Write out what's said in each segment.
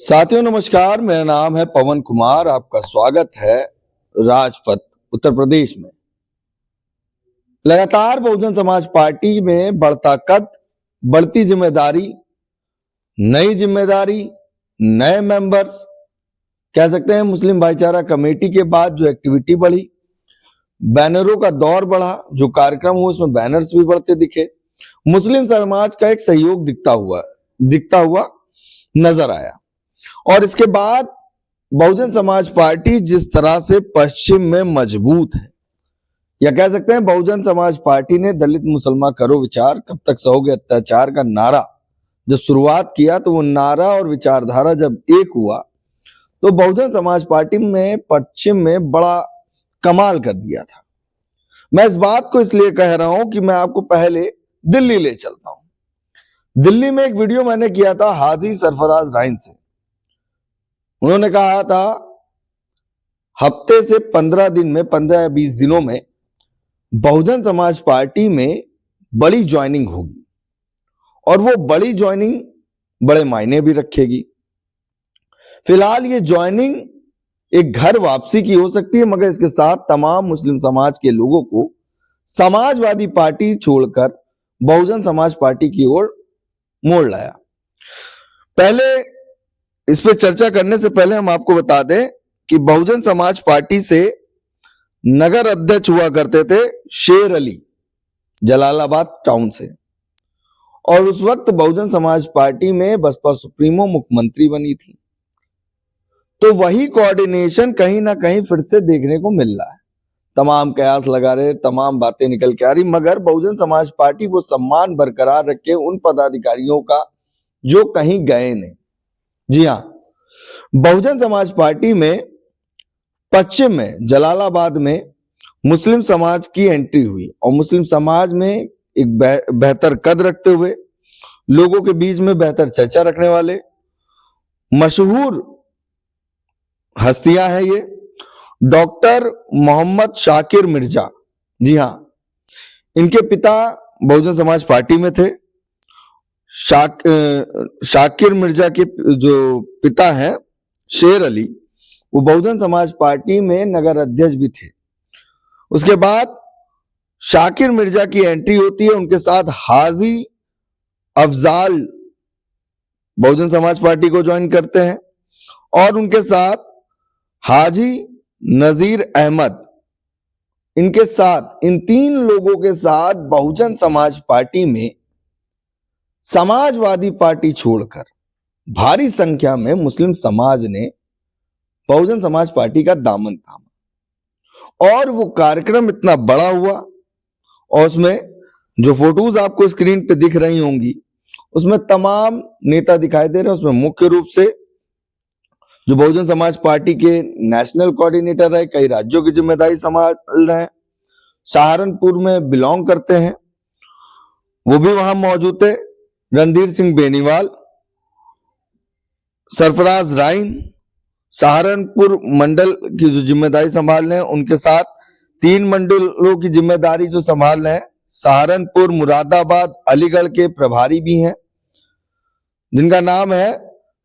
साथियों नमस्कार, मेरा नाम है पवन कुमार। आपका स्वागत है राजपथ उत्तर प्रदेश में। लगातार बहुजन समाज पार्टी में बढ़ता कद, बढ़ती जिम्मेदारी, नई जिम्मेदारी, नए मेंबर्स, कह सकते हैं मुस्लिम भाईचारा कमेटी के बाद जो एक्टिविटी बढ़ी, बैनरों का दौर बढ़ा, जो कार्यक्रम हुआ उसमें बैनर्स भी बढ़ते दिखे, मुस्लिम समाज का एक सहयोग दिखता हुआ नजर आया। और इसके बाद बहुजन समाज पार्टी जिस तरह से पश्चिम में मजबूत है, या कह सकते हैं बहुजन समाज पार्टी ने दलित मुसलमान करो विचार, कब तक सहोगे अत्याचार का नारा जब शुरुआत किया, तो वो नारा और विचारधारा जब एक हुआ तो बहुजन समाज पार्टी में पश्चिम में बड़ा कमाल कर दिया था। मैं इस बात को इसलिए कह रहा हूं कि मैं आपको पहले दिल्ली ले चलता हूं। दिल्ली में एक वीडियो मैंने किया था हाजी सरफराज राइन से। उन्होंने कहा था हफ्ते से 15 दिन में, 15 या 20 दिनों में बहुजन समाज पार्टी में बड़ी ज्वाइनिंग होगी, और वो बड़ी ज्वाइनिंग बड़े मायने भी रखेगी। फिलहाल ये ज्वाइनिंग एक घर वापसी की हो सकती है, मगर इसके साथ तमाम मुस्लिम समाज के लोगों को समाजवादी पार्टी छोड़कर बहुजन समाज पार्टी की ओर मोड़ लाया। पहले इस पे चर्चा करने से पहले हम आपको बता दें कि बहुजन समाज पार्टी से नगर अध्यक्ष हुआ करते थे शेर अली, जलालाबाद टाउन से, और उस वक्त बहुजन समाज पार्टी में बसपा सुप्रीमो मुख्यमंत्री बनी थी। तो वही कोऑर्डिनेशन कहीं ना कहीं फिर से देखने को मिल रहा है। तमाम कयास लगा रहे, तमाम बातें निकल के आ रही, मगर बहुजन समाज पार्टी वो सम्मान बरकरार रखे उन पदाधिकारियों का जो कहीं गए नहीं। जी हां, बहुजन समाज पार्टी में पश्चिम में जलालाबाद में मुस्लिम समाज की एंट्री हुई, और मुस्लिम समाज में एक बेहतर कद रखते हुए, लोगों के बीच में बेहतर चर्चा रखने वाले मशहूर हस्तियां हैं ये। डॉक्टर मोहम्मद शाकिर मिर्जा, जी हां, इनके पिता बहुजन समाज पार्टी में थे। शाकिर मिर्जा के जो पिता हैं शेर अली, वो बहुजन समाज पार्टी में नगर अध्यक्ष भी थे। उसके बाद शाकिर मिर्जा की एंट्री होती है, उनके साथ हाजी अफजाल बहुजन समाज पार्टी को ज्वाइन करते हैं, और उनके साथ हाजी नजीर अहमद, इनके साथ, इन तीन लोगों के साथ बहुजन समाज पार्टी में समाजवादी पार्टी छोड़कर भारी संख्या में मुस्लिम समाज ने बहुजन समाज पार्टी का दामन थामा, और वो कार्यक्रम इतना बड़ा हुआ। और उसमें जो फोटोज आपको स्क्रीन पे दिख रही होंगी, उसमें तमाम नेता दिखाई दे रहे हैं। उसमें मुख्य रूप से जो बहुजन समाज पार्टी के नेशनल कोऑर्डिनेटर है, कई राज्यों की जिम्मेदारी संभाल रहे हैं, सहारनपुर में बिलोंग करते हैं, वो भी वहां मौजूद थे। रणधीर सिंह बेनीवाल, सरफराज राइन सहारनपुर मंडल की जो जिम्मेदारी संभाल रहे हैं, उनके साथ 3 मंडलों की जिम्मेदारी जो संभाल रहे हैं, सहारनपुर, मुरादाबाद, अलीगढ़ के प्रभारी भी हैं, जिनका नाम है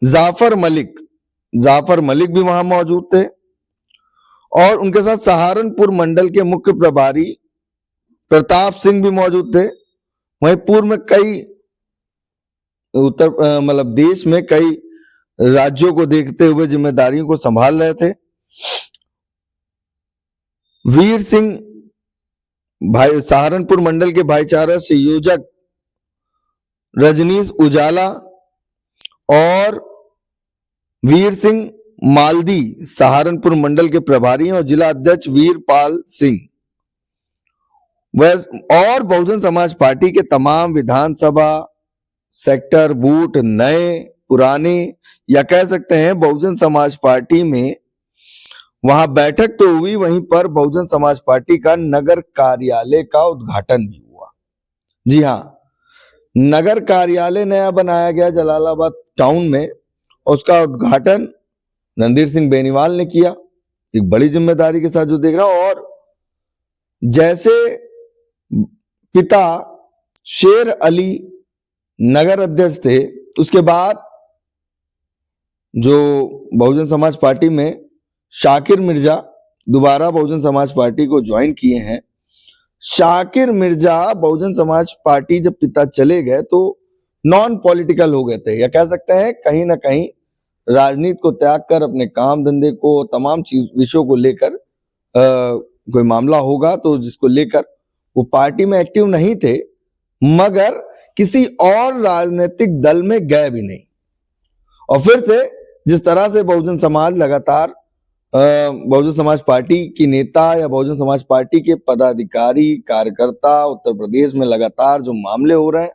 जाफर मलिक। जाफर मलिक भी वहां मौजूद थे। और उनके साथ सहारनपुर मंडल के मुख्य प्रभारी प्रताप सिंह भी मौजूद थे। वहीं पूर्व में कई देश में कई राज्यों को देखते हुए जिम्मेदारियों को संभाल रहे थे। वीर सिंह भाई सहारनपुर मंडल के भाईचारा संयोजक रजनीश उजाला, और वीर सिंह मालदी सहारनपुर मंडल के प्रभारी हैं, और जिला अध्यक्ष वीरपाल सिंह। और बहुजन समाज पार्टी के तमाम विधानसभा सेक्टर, बूथ, नए पुराने, या कह सकते हैं बहुजन समाज पार्टी में वहां बैठक तो हुई, वहीं पर बहुजन समाज पार्टी का नगर कार्यालय का उद्घाटन भी हुआ। जी हां, नगर कार्यालय नया बनाया गया जलालाबाद टाउन में, और उसका उद्घाटन रणधीर सिंह बेनीवाल ने किया, एक बड़ी जिम्मेदारी के साथ जो देख रहा हूं। और जैसे पिता शेर अली नगर अध्यक्ष थे, उसके बाद जो बहुजन समाज पार्टी में शाकिर मिर्जा दोबारा बहुजन समाज पार्टी को ज्वाइन किए हैं। शाकिर मिर्जा बहुजन समाज पार्टी जब पिता चले गए तो नॉन पॉलिटिकल हो गए थे, या कह सकते हैं कहीं ना कहीं राजनीति को त्याग कर अपने काम धंधे को, तमाम चीज विषयों को लेकर कोई मामला होगा तो जिसको लेकर वो पार्टी में एक्टिव नहीं थे, मगर किसी और राजनीतिक दल में गए भी नहीं। और फिर से जिस तरह से बहुजन समाज लगातार बहुजन समाज पार्टी की नेता या बहुजन समाज पार्टी के पदाधिकारी कार्यकर्ता उत्तर प्रदेश में लगातार जो मामले हो रहे हैं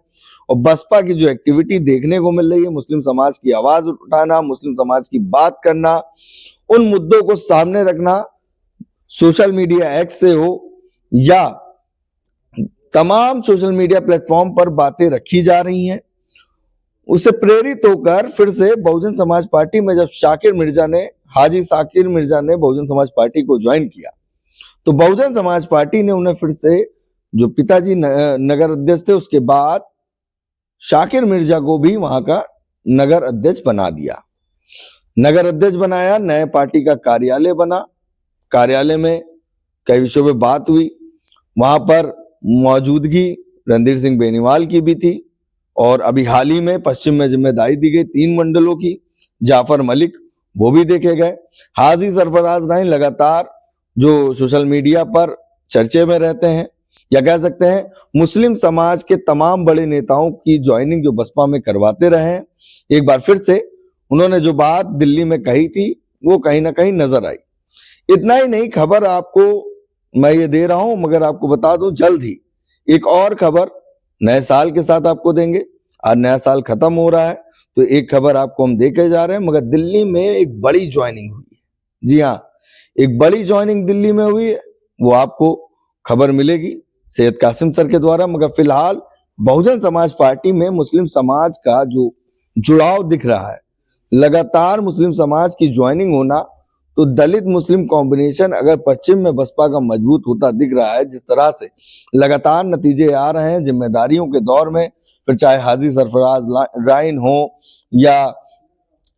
और बसपा की जो एक्टिविटी देखने को मिल रही है, मुस्लिम समाज की आवाज उठाना, मुस्लिम समाज की बात करना, उन मुद्दों को सामने रखना, सोशल मीडिया एक्स से हो या तमाम सोशल मीडिया प्लेटफॉर्म पर बातें रखी जा रही हैं, उससे प्रेरित होकर फिर से बहुजन समाज पार्टी में जब हाजी शाकिर मिर्जा ने बहुजन समाज पार्टी को ज्वाइन किया तो बहुजन समाज पार्टी ने उन्हें फिर से, जो पिताजी नगर अध्यक्ष थे, उसके बाद शाकिर मिर्जा को भी वहां का नगर अध्यक्ष बना दिया। नगर अध्यक्ष बनाया, नए पार्टी का कार्यालय बना, कार्यालय में कई विषयों पे बात हुई। वहां पर मौजूदगी रणधीर सिंह बेनीवाल की भी थी और अभी हाल ही में पश्चिम में जिम्मेदारी दी गई 3 मंडलों की, जाफर मलिक वो भी देखे गए। हाजी सरफराज राइन लगातार जो सोशल मीडिया पर चर्चे में रहते हैं, या कह सकते हैं मुस्लिम समाज के तमाम बड़े नेताओं की ज्वाइनिंग जो बसपा में करवाते रहे हैं। एक बार फिर से उन्होंने जो बात दिल्ली में कही थी वो कहीं ना कहीं नजर आई। इतना ही नहीं, खबर आपको मैं ये दे रहा हूं, मगर आपको बता दूं जल्द ही एक और खबर नए साल के साथ आपको देंगे। आज नया साल खत्म हो रहा है तो एक खबर आपको हम देके जा रहे हैं, मगर दिल्ली में एक बड़ी ज्वाइनिंग हुई है। जी हाँ, एक बड़ी ज्वाइनिंग दिल्ली में हुई है, वो आपको खबर मिलेगी सैयद कासिम सर के द्वारा। मगर फिलहाल बहुजन समाज पार्टी में मुस्लिम समाज का जो जुड़ाव दिख रहा है, लगातार मुस्लिम समाज की ज्वाइनिंग होना, तो दलित मुस्लिम कॉम्बिनेशन अगर पश्चिम में बसपा का मजबूत होता दिख रहा है, जिस तरह से लगातार नतीजे आ रहे हैं जिम्मेदारियों के दौर में, फिर चाहे हाजी सरफराज राइन हो या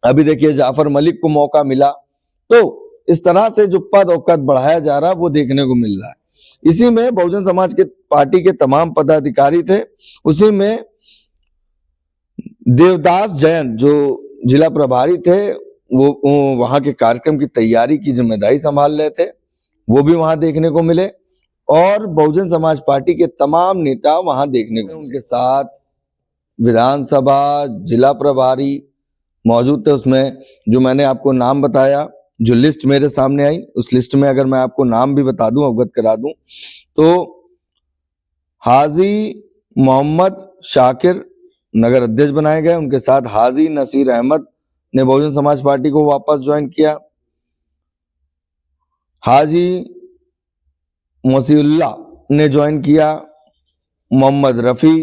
अभी देखिए जाफर मलिक को मौका मिला, तो इस तरह से जो पद और कद बढ़ाया जा रहा है वो देखने को मिल रहा है। इसी में बहुजन समाज के पार्टी के तमाम पदाधिकारी थे, उसी में देवदास जयंत जो जिला प्रभारी थे, वो वहां के कार्यक्रम की तैयारी की जिम्मेदारी संभाल रहे थे, वो भी वहां देखने को मिले। और बहुजन समाज पार्टी के तमाम नेता वहां देखने को, उनके साथ विधानसभा जिला प्रभारी मौजूद थे। उसमें जो मैंने आपको नाम बताया, जो लिस्ट मेरे सामने आई, उस लिस्ट में अगर मैं आपको नाम भी बता दूं, अवगत करा दूं, तो हाजी मोहम्मद शाकिर नगर अध्यक्ष बनाए गए। उनके साथ हाजी नसीर अहमद ने बहुजन समाज पार्टी को वापस ज्वाइन किया। हाजी मोसीउल्लाह ने ज्वाइन किया। मोहम्मद रफी,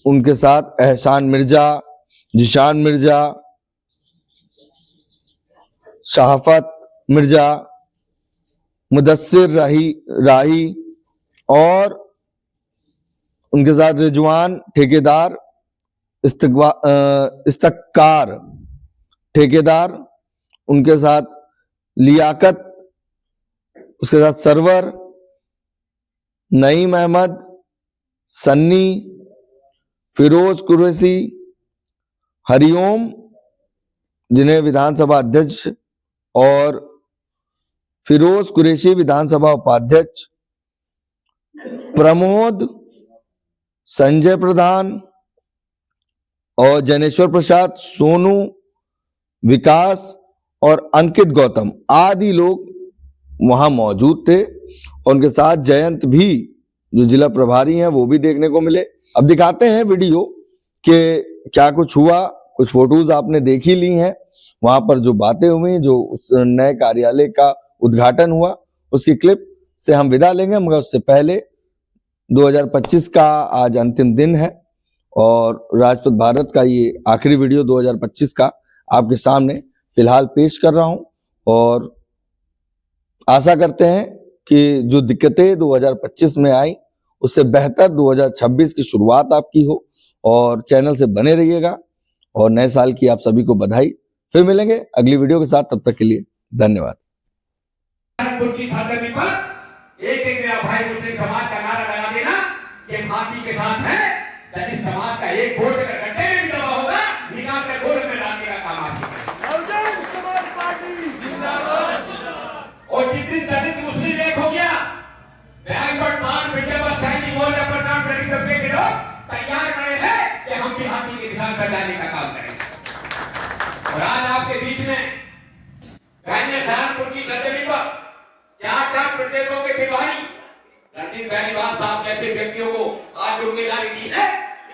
उनके साथ एहसान मिर्जा, जिशान मिर्जा, शहाफत मिर्जा, मुदस्सिर राही और उनके साथ रिजवान ठेकेदार, इस्तकार ठेकेदार, उनके साथ लियाकत, उसके साथ सरवर, नईम अहमद, सन्नी, फिरोज कुरैशी, हरिओम जिन्हें विधानसभा अध्यक्ष और फिरोज कुरैशी विधानसभा उपाध्यक्ष, प्रमोद, संजय प्रधान और जनेश्वर प्रसाद, सोनू, विकास और अंकित गौतम आदि लोग वहां मौजूद थे। और उनके साथ जयंत भी जो जिला प्रभारी हैं वो भी देखने को मिले। अब दिखाते हैं वीडियो कि क्या कुछ हुआ। कुछ फोटोज आपने देख ही ली हैं, वहां पर जो बातें हुई, जो उस नए कार्यालय का उद्घाटन हुआ, उसकी क्लिप से हम विदा लेंगे। मगर उससे पहले 2025 का आज अंतिम दिन है और राजपथ भारत का ये आखिरी वीडियो 2025 का आपके सामने फिलहाल पेश कर रहा हूं। और आशा करते हैं कि जो दिक्कतें 2025 में आई उससे बेहतर 2026 की शुरुआत आपकी हो, और चैनल से बने रहिएगा और नए साल की आप सभी को बधाई। फिर मिलेंगे अगली वीडियो के साथ, तब तक के लिए धन्यवाद। की सरजमी पर एक मेरा भाई मुस्लिम समाज का नारा लगा देना कि फांसी के साथ है, दलित समाज का एक वोट अगर गड्ढे में भी दबा होगा, निकाल कर गोद में डालने का काम आप समाज पार्टी जिंदाबाद। और जिस दिन दलित मुस्लिम एक हो गया, बैकवर्ड मान बेटे पर सैनिक मोर्चा पर नाम करी सबके के लोग तैयार खड़े हैं कि हम भी हाथी के निशान पर डालने का काम करेंगे। और आज आपके बीच में सहारनपुर की सरजमी पर चार प्रदेशों के प्रभारी रणजीत बेनीवाल साहब जैसे व्यक्तियों को आज जिम्मेदारी दी है,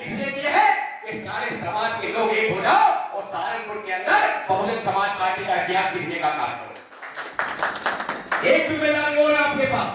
इसलिए दी है कि सारे समाज के लोग एक हो जाओ और सहारनपुर के अंदर बहुजन समाज पार्टी का इतिहास लिखने का काम करो। एक जिम्मेदारी और आपके पास,